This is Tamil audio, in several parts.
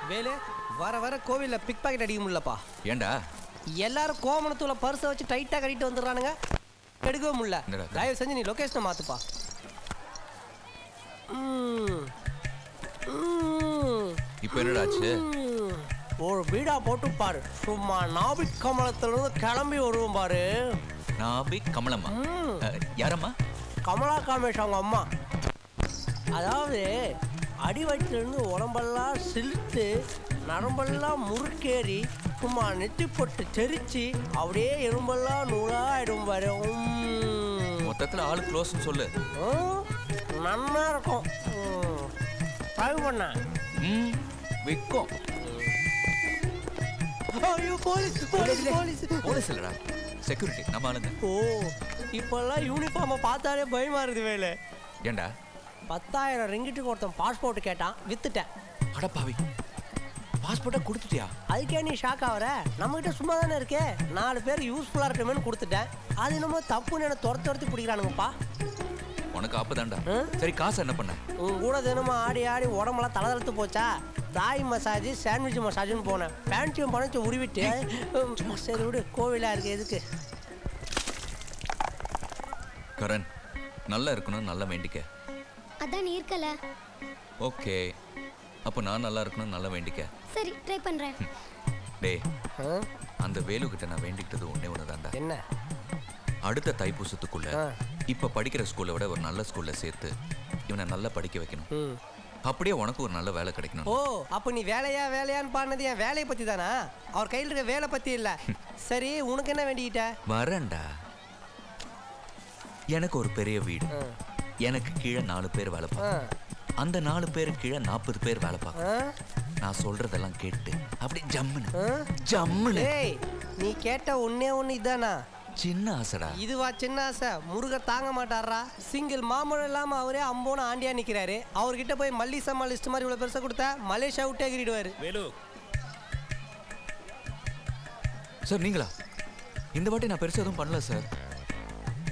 வேலு வர வர கோவில்ல பிக் பாக்கெட் அடிக்க முடியலப்பா. ஏண்டா? எல்லாரும் கோமணத்துல பர்ஸை வச்சு டைட்டா கட்டிட்டு வந்துடுறானுங்க, எடுக்கவே முடியல. தயவு செஞ்சு நீ லொகேஷனை மாத்துப்பா. இப்போ என்னடாச்சு? ஒரு பீடா போட்டு பாரு, சும்மா நாபிக் கமலத்துல இருந்து கிளம்பி வருவோம் பாரு. நாபிக் கமலம்மா? யாரம்மா? கமலா காமேஷ் அவங்க அம்மா. அதாவது அடிவயிற்றிலிருந்து உடம்பெல்லாம் சிலுத்து நரம்பெல்லாம் முறுக்கேறி சும்மா நெத்தி போட்டு தெரிச்சு அப்படியே எறும்பெல்லாம் நூலாயிடும் பாரு. மொத்தத்தில் ஆளு க்ளோஸ்ன்னு சொல்லு. நல்லா இருக்கும். ட்ரை பண்ண விற்கும். ஐயோ போலீஸ் போலீஸ் போலீஸ் போலீஸ் இல்லடா, செக்யூரிட்டி நம்ம ஆளுங்க. ஓ இப்பெல்லாம் யூனிஃபார்மை பார்த்தாலே பயமா இருக்குது வேலை. ஏண்டா? 10,000 ரிங்கிட்டுக்கு ஒருத்தன் பாஸ்போர்ட் கேட்டான், வித்துட்டேன். அடப்பாவி, பாஸ்போர்ட்டை கொடுத்துட்டியா? அதுக்கே நீ ஷாக் ஆகிற? நம்மகிட்ட சும்மா தானே இருக்கே, 4 பேர் யூஸ்ஃபுல்லாக இருக்கணும்னு கொடுத்துட்டேன். அது என்னமோ தப்புன்னு என்ன துரத்து பிடிக்கிறானுங்கப்பா. உனக்கு அப்பதான்டா. சரி, காசு என்ன பண்ண? உன் கூட தினமும் ஆடி ஆடி உடம்பெல்லாம் தளதளத்து போச்சா, தாய் மசாஜ் சாண்ட்விச் மசாஜ்னு போனேன். பேண்ட்டையும் பணத்தை உருவிட்டு சரி விடு, கோவிலாக இருக்கு எதுக்கு. கரண், நல்லா இருக்கணும், நல்லா வேண்டிக்க. அதான் நீ இருக்கல. ஓகே, அப்போ நான் நல்லா இருக்கணும், நல்லா வேண்டிக்க. சரி, ட்ரை பண்றேன். டேய், அந்த வேலுகிட்ட நான் வேண்டிக்கிட்டது ஒண்ணே ஒண்ணுதான்டா. என்ன? அடுத்த தைப்பூசத்துக்குள்ள இப்ப படிக்கிற ஸ்கூலை விட ஒரு நல்ல ஸ்கூல்ல சேர்த்து இவனை நல்லா படிக்க வைக்கணும். அப்படியே உனக்கு ஒரு நல்ல வேலை கிடைக்கணும். ஓ, அப்போ நீ வேலையா வேலையான்னு பாடினது என் வேலையை பத்தி தானா? அவர் கையில் இருக்க வேலை பத்தி இல்ல. சரி, உனக்கு என்ன வேண்டிக்கிட்ட? வரேன்டா. எனக்கு ஒரு பெரிய வீடு, எனக்கு கீழே 4 பேர் வேலை பார்க்க, அந்த 4 பேருக்கு கீழே 40 பேர் வேலை பார்க்க. நான் சொல்றதெல்லாம் கேட்டு அப்படி ஜம்முன்னு ஜம்முன்னு. நீ கேட்ட ஒன்னே ஒன்று இதானா? சின்ன ஆசைடா. இதுவா சின்ன ஆசை? முருகர் தாங்க மாட்டாரா? சிங்கிள் மாமூலம் இல்லாம அவரே அம்போன ஆண்டியா நிக்கிறாரு. அவர்கிட்ட போய் மல்லிசம்மா லிஸ்ட் மாதிரி இவ்வளவு பெருசா கொடுத்தா மலேசியா விட்டே கிரிடுவாரு. வேலு சார், நீங்களா? இந்த வாட்டி நான் பெருசா எதுவும் பண்ணல சார்.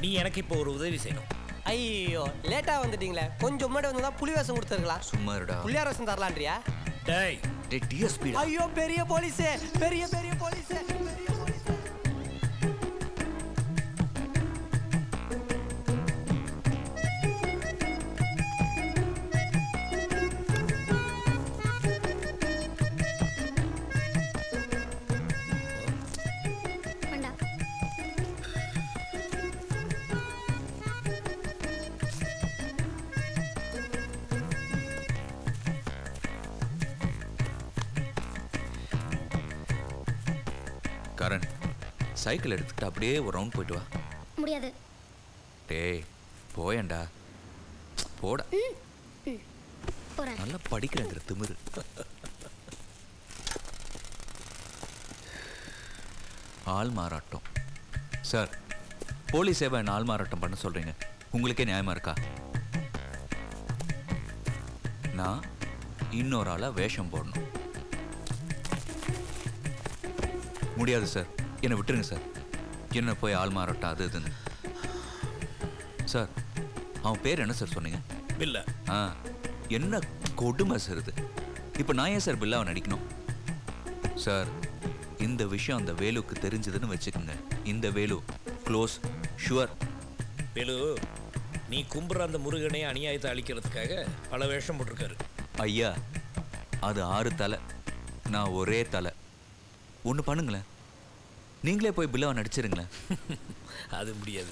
நீ எனக்கு இப்போ ஒரு உதவி செய்யணும். ஐயோ, லேட்டா வந்துட்டீங்களே, கொஞ்சம் முன்னாடி வந்து புலி வேஷம் கொடுத்துருக்கலாம். சும்மா இருடா. புலியார் வேஷம் தரலான்றியா? டேய் டேய் டிஎஸ்பி. ஐயோ பெரிய போலீஸே, பெரிய பெரிய போலீஸே, பெரிய போலீஸே. கரண், சைக்கிள் எடுத்துக்கிட்டு அப்படியே ஒரு ரவுண்ட் போயிட்டு வா. முடியாது. டேய் போயேண்டா, போடா. போறேன். நல்லா படிக்கிறேங்கிற திமிரு. ஆள் மாறாட்டம். சார், போலீஸ் சேவை ஆள் மாறாட்டம் பண்ண சொல்றீங்க, உங்களுக்கே நியாயமா இருக்கா? நான் இன்னொரு ஆளா வேஷம் போடணும். முடியாது சார், என்னை விட்டுருங்க சார். என்ன போய் ஆள் மாறட்டும் அது இதுன்னு. சார், அவன் பேர் என்ன சார் சொன்னீங்க? பில்லா. என்ன கொடுமை சார் இது. இப்போ நான் ஏன் சார் பில்லாவை நடிக்கணும்? சார், இந்த விஷயம் அந்த வேலுக்கு தெரிஞ்சதுன்னு வச்சுக்கோங்க, இந்த வேலு க்ளோஸ் ஷுவர். வேலு, நீ கும்புற அந்த முருகனே அநியாயத்தை அழிக்கிறதுக்காக பல வேஷம் போட்டிருக்காரு. ஐயா, அது 6 தலை, நான் ஒரே தலை. ஒன்று பண்ணுங்களேன், நீங்களே போய் பில்லாவை நடிச்சிருங்களேன். அது முடியாது.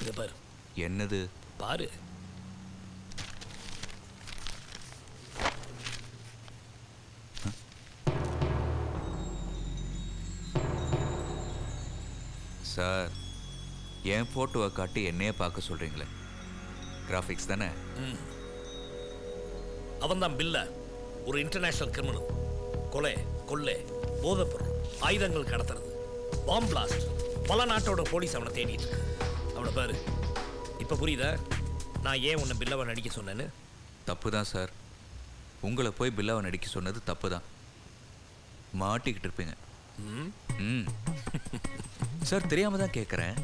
இதை பாரு. என்னது? பாரு. சார், என் ஃபோட்டோவை காட்டி என்னையே பார்க்க சொல்கிறீங்களே, கிராஃபிக்ஸ் தானே? அவன் தான் பில்லா, ஒரு இன்டர்நேஷனல் கிரிமினல். கொலை, கொள்ளை, போதைப்பொருள், ஆயுதங்கள் கடத்துறது, பாம் பிளாஸ்ட், பல நாட்டோட போலீஸ் அவனை தேடிட்டு இருக்கு. அவனை பாரு. இப்போ புரியுதா நான் ஏன் உன்னை பில்லாவை நடிக்க சொன்னேன்னு? தப்பு தான் சார், உங்களை போய் பில்லாவை நடிக்க சொன்னது தப்பு தான். மாட்டிக்கிட்டு இருப்பீங்க. சார், தெரியாம தான் கேட்குறேன்.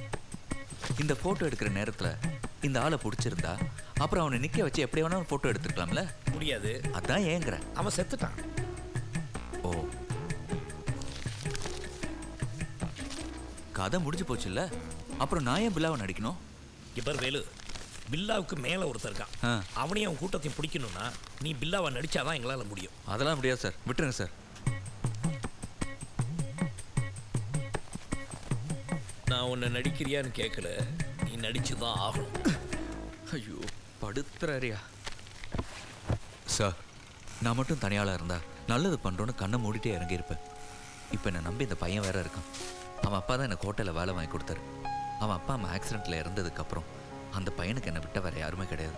இந்த ஃபோட்டோ எடுக்கிற நேரத்தில் இந்த ஆளை பிடிச்சிருந்தா அப்புறம் அவனை நிக்க வச்சு எப்படி வேணாலும் போட்டோ எடுத்துக்கலாம்ல. முடியாது. அதான் ஏங்குற. அவன் செத்துட்டான். ஓ, கதை முடிஞ்சு போச்சுல்ல, அப்புறம் நான் ஏன் பில்லாவை நடிக்கணும்? இப்ப வேலு, பில்லாவுக்கு மேல ஒருத்தர் இருக்கான். அவனையும் அவன் கூட்டத்தையும் பிடிக்கணும்னா நீ பில்லாவை நடிச்சாதான் எங்களால முடியும். அதெல்லாம் முடியாது சார், விட்டுருங்க சார். நான் உன்னை நடிக்கிறியான்னு கேட்கல, நீ நடிச்சுதான் ஆகணும். ஐயோ படுத்துறாரியா சார். நான் மட்டும் தனியாளா இருந்தா நல்லது பண்றோன்னு கண்ணை மூடிட்டே இறங்கியிருப்பேன். இப்போ என்னை நம்பி இந்த பையன் வேற இருக்கான். அவன் அப்பா தான் எனக்கு ஹோட்டலில் வேலை வாங்கி கொடுத்தாரு. அவன் அப்பா அம்மா ஆக்சிடென்ட்ல இறந்ததுக்கப்புறம் அந்த பையனுக்கு என்னை விட்ட வேற யாருமே கிடையாது.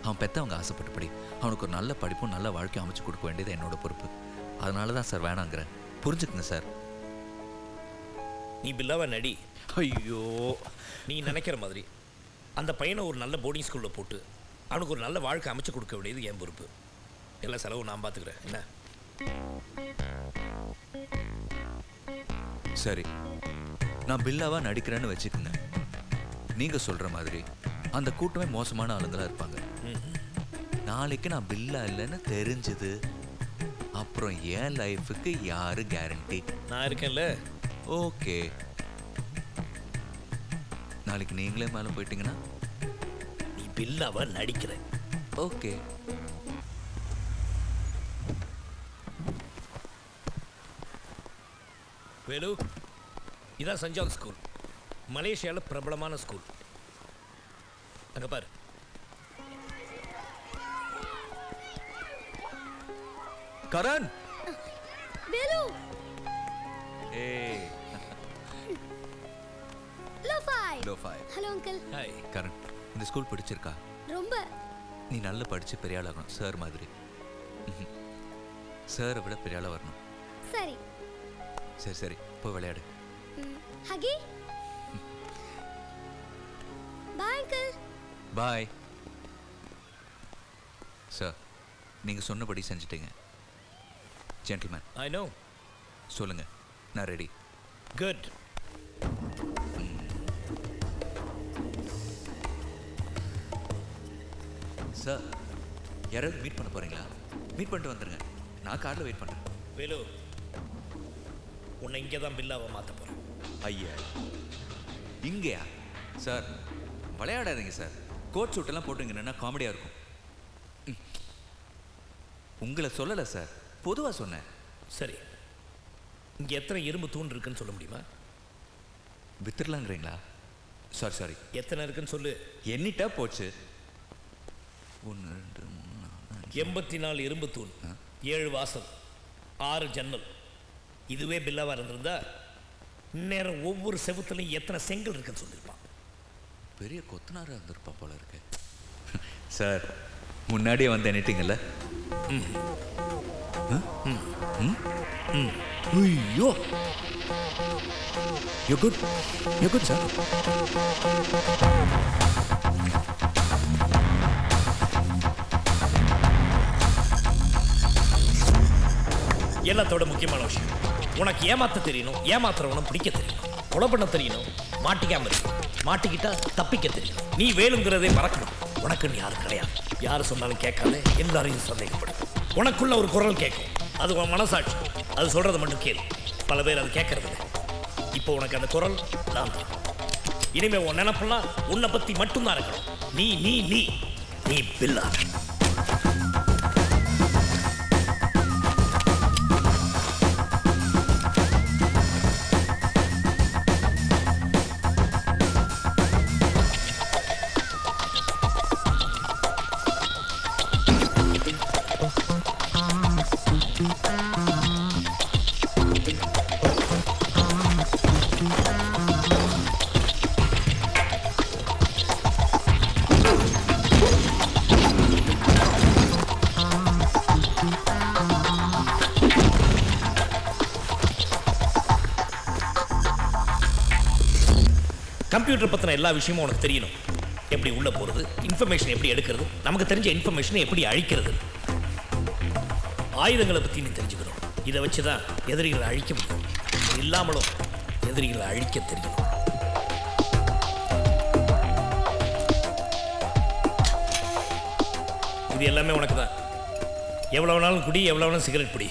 அவன் பெற்றவங்க ஆசைப்பட்டபடி அவனுக்கு ஒரு நல்ல படிப்பும் நல்ல வாழ்க்கையும் அமைச்சு கொடுக்க வேண்டியது என்னோட பொறுப்பு. அதனால தான் சார் வேணாங்கிறேன், புரிஞ்சுக்குங்க சார். நீ பில்லாவை நடி. ஐயோ, நீ நினைக்கிற மாதிரி அந்த பையனை ஒரு நல்ல போர்டிங் ஸ்கூலில் போட்டு அவனுக்கு ஒரு நல்ல வாழ்க்கை அமைச்சு கொடுக்க வேண்டியது என் பொறுப்பு. எல்லா செலவும் நான் பார்த்துக்கிறேன். என்ன? சரி, நான் பில்லாவா நடிக்கிறேன்னு வச்சுக்கோங்க. நீங்க சொல்ற மாதிரி அந்த கூட்டமே மோசமான ஆளுங்களா இருப்பாங்க. நாளைக்கு நான் பில்லா இல்லைன்னு தெரிஞ்சது அப்புறம் என் லைஃபுக்கு யாரு கேரண்டி? நான் இருக்கேன்ல. ஓகே, நாளைக்கு நீங்களே மேலே போயிட்டீங்கன்னா நீ பில்லாவா நடிக்கிற. ஓகே. வேலு, இதான் சஞ்சால் ஸ்கூல், மலேசியாவில் பிரபலமான ஸ்கூல். அங்கே பாரு. கரண். வேலு, ஏய் லோஃபாய். Hello uncle. ஹாய். கரண், இந்த ஸ்கூல் பிடிச்சிருக்கா? ரொம்ப. நீ நல்லா படிச்சு பெரிய ஆளாகணும், சார் மாதிரி. சாரை விட பெரிய ஆளா வரணும். சரி சரி சரி, போய் விளையாடு. ஹகி, பாய் அங்கிள். Bye sir. நீங்க சொன்னபடி செஞ்சுட்டீங்க. ஜென்டில்மேன். I know. சொல்லுங்க, நான் ரெடி. குட். சார், யாராவது மீட் பண்ண போறீங்களா? மீட் பண்ணிட்டு வந்துருங்க, நான் கார்ல வெயிட் பண்றேன். வேலு, உன்னை இங்கே தான் பில்லாவை மாற்ற போகிறேன். ஐயா, இங்கேயா? சார் விளையாடாதீங்க சார். கோட் சூட்டெல்லாம் போட்டுங்கன்னா காமெடியாக இருக்கும். உங்களை சொல்லலை சார், பொதுவாக சொன்னேன். சரி, இங்கே எத்தனை இரும்பு தூண் இருக்குன்னு சொல்ல முடியுமா? வித்துடலாங்கிறீங்களா? சாரி சாரி, எத்தனை இருக்குன்னு சொல்லு. எண்ணிட்டா போச்சு. 1 2 3 84 இரும்பு தூண், 7 வாசல், 6 ஜன்னல். இதுவே பில்லாவா இருந்திருந்தா இந்நேரம் ஒவ்வொரு செவுத்துலையும் எத்தனை செங்கல் இருக்குன்னு சொல்லியிருப்பான். பெரிய கொத்தனாரா இருந்திருப்பா போல இருக்கு. சார், முன்னாடியே வந்து எண்ணிட்டீங்கல்ல? ஐயோ, யூ குட் சார். எல்லாத்தோட முக்கியமான விஷயம், உனக்கு ஏமாத்த தெரியணும், ஏமாத்துறவனும் பிடிக்க தெரியணும், கொலை பண்ண தெரியணும், மாட்டிக்காம இருக்கணும், மாட்டிக்கிட்டா தப்பிக்க தெரியும். நீ வேணுங்கிறதே மறக்கணும். உனக்குன்னு யாரும் கிடையாது. யார் சொன்னாலும் கேட்காத, எல்லாரையும் சந்தேகப்படும். உனக்குள்ள ஒரு குரல் கேட்கும், அது உன் மனசாட்சி. அது சொல்றதை மட்டும் கேளு. பல பேர் அது கேட்கறது இல்லை. இப்போ உனக்கு அந்த குரல் நான் தான். இனிமே உன் நினைப்பெல்லாம் உன்னை பத்தி மட்டும்தான் இருக்கணும். நீ நீ நீ நீ பில்லா. கம்ப்யூட்டர் பற்றின எல்லா விஷயமும் உனக்கு தெரியணும். எப்படி உள்ளே போகிறது, இன்ஃபர்மேஷன் எப்படி எடுக்கிறது, நமக்கு தெரிஞ்ச இன்ஃபர்மேஷனை எப்படி அழிக்கிறது, ஆயுதங்களை பற்றி நீ தெரிஞ்சுக்கணும். இதை வச்சு தான் எதிரிகளை அழிக்க முடியும். இல்லாமலும் எதிரிகளை அழிக்க தெரியணும். இது எல்லாமே உனக்கு தான். எவ்வளோ நாளும் குடி, எவ்வளோ நாளும் சிகரெட் பிடி,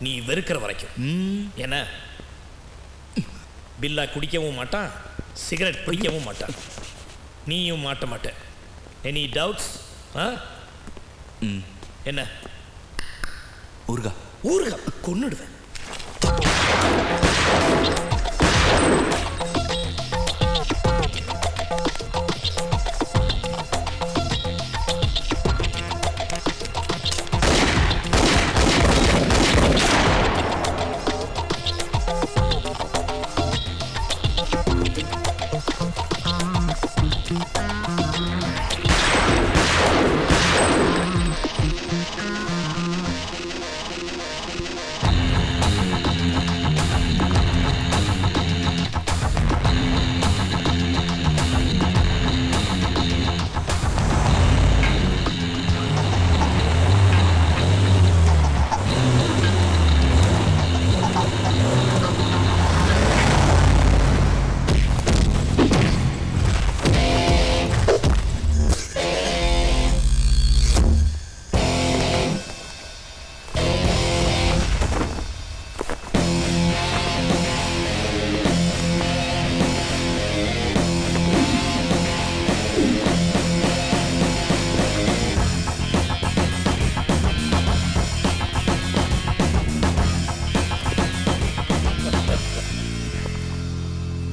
நீ வெறுக்கிற வரைக்கும். என்ன பில்லா குடிக்கவும் மாட்டான், சிகரெட் பிடிக்கவும் மாட்டான், நீயும் மாட்ட மாட்ட. Any doubts? என்ன ஊர்கா ஊர்கா கொன்னுடுவேன்.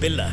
பில்லா